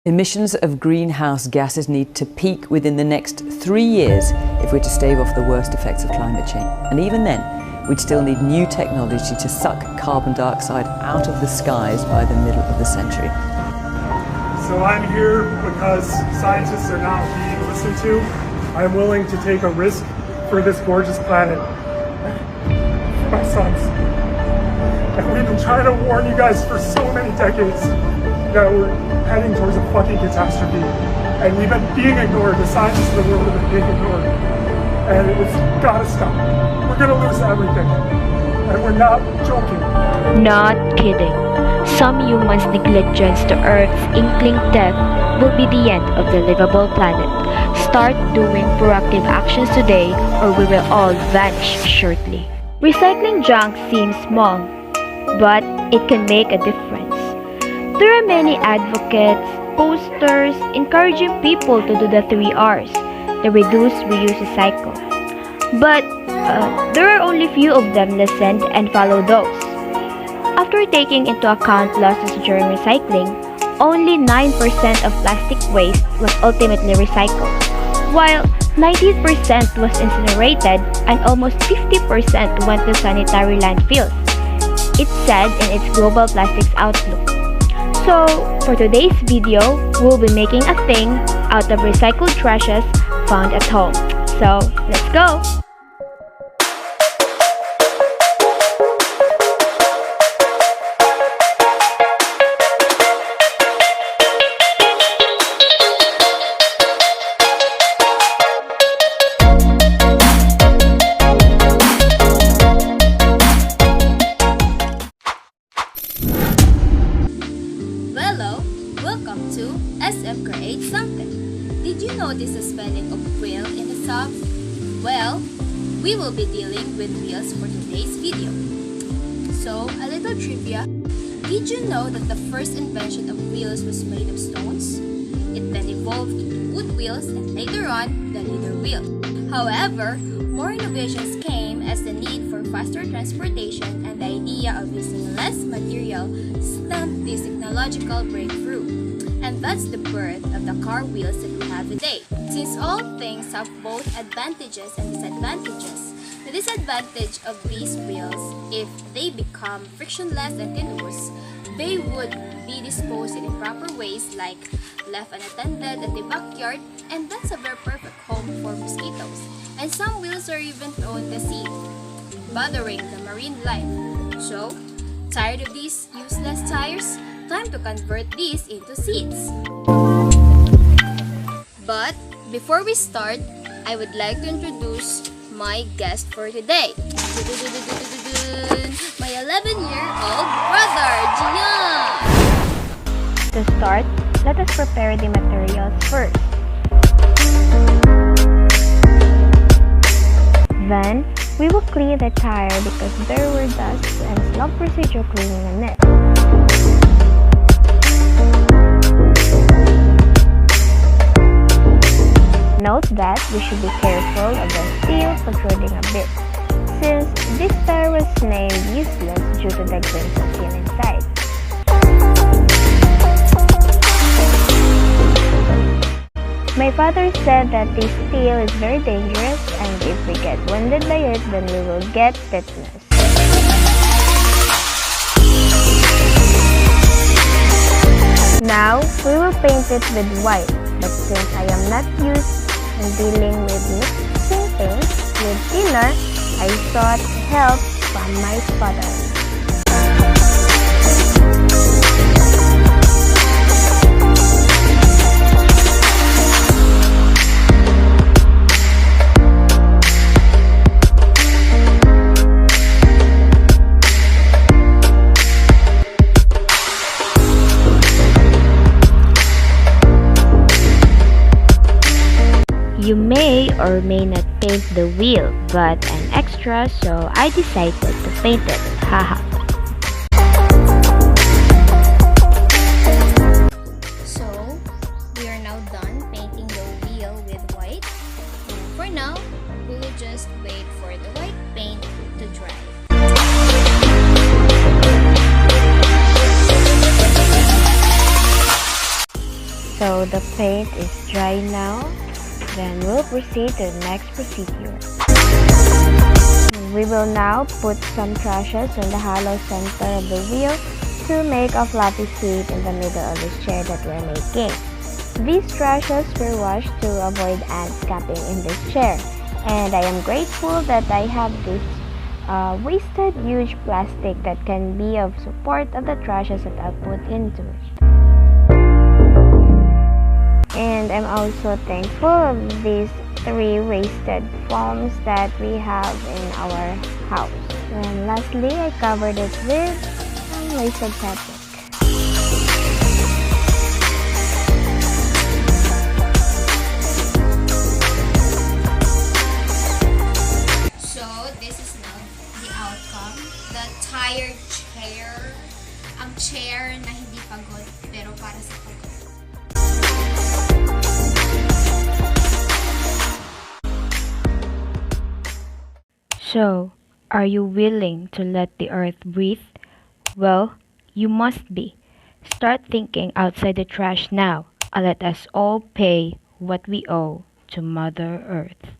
Emissions of greenhouse gases need to peak within the next 3 years if we're to stave off the worst effects of climate change. And even then, we'd still need new technology to suck carbon dioxide out of the skies by the middle of the century. So I'm here because scientists are not being listened to. I'm willing to take a risk for this gorgeous planet. For my sons. And we've been trying to warn you guys for so many decades that we're heading towards a fucking catastrophe. And we've been being ignored. The scientists of the world have been being ignored. And it's gotta stop. We're gonna lose everything. And we're not joking. Not kidding. Some humans' negligence to Earth's inkling death will be the end of the livable planet. Start doing proactive actions today or we will all vanish shortly. Recycling junk seems small, but it can make a difference. There are many advocates, posters, encouraging people to do the 3 R's, the reduce, reuse, recycle. But there are only few of them listened and follow those. After taking into account losses during recycling, only 9% of plastic waste was ultimately recycled, while 90% was incinerated and almost 50% went to sanitary landfills. It said in its Global Plastics Outlook. So, for today's video, we'll be making a thing out of recycled trashes found at home. So, let's go! Welcome to SM Create Something. Did you notice the spelling of wheel in the sub? Well, we will be dealing with wheels for today's video. So, a little trivia. Did you know that the first invention of wheels was made of stones? It then evolved into wood wheels and later on, the leather wheel. However, more innovations came as the need for faster transportation and the idea of using less material stumped this technological breakthrough. And that's the birth of the car wheels that we have today. Since all things have both advantages and disadvantages, the disadvantage of these wheels, if they become frictionless and tenuous, they would be disposed in improper ways like left unattended at the backyard, and that's a very perfect home for mosquitoes. And some wheels are even thrown to sea, bothering the marine life. So, tired of these useless tires? Time to convert these into seats. But before we start, I would like to introduce my guest for today. My 11-year-old brother, Gian! To start, let us prepare the materials first. Then, we will clean the tire because there were dust and slow procedure cleaning on it. Note that we should be careful of the steel protruding a bit, since this tire was named useless due to the grains of steel inside. My father said that this steel is very dangerous and if we get wounded by it, then we will get tetanus. Now, we will paint it with white, but since I am not used in dealing with mixing paints with thinner, I sought help from my father. You may or may not paint the wheel, but I'm extra, so I decided to paint it. Haha. So, we are now done painting the wheel with white. And for now, we will just wait for the white paint to dry. So the paint is dry now. Then we'll proceed to the next procedure. We will now put some trashes in the hollow center of the wheel to make a floppy seat in the middle of this chair that we're making. These trashes were washed to avoid ants camping in this chair, and I am grateful that I have this wasted huge plastic that can be of support of the trashes that I'll put into it. And I'm also thankful of these 3 wasted foams that we have in our house. And lastly, I covered it with some laser fabric. So this is now the outcome. The tired chair. Ang chair na hindi pagod pero para sa pagod. So, are you willing to let the earth breathe? Well, you must be. Start thinking outside the trash now, and let us all pay what we owe to Mother Earth.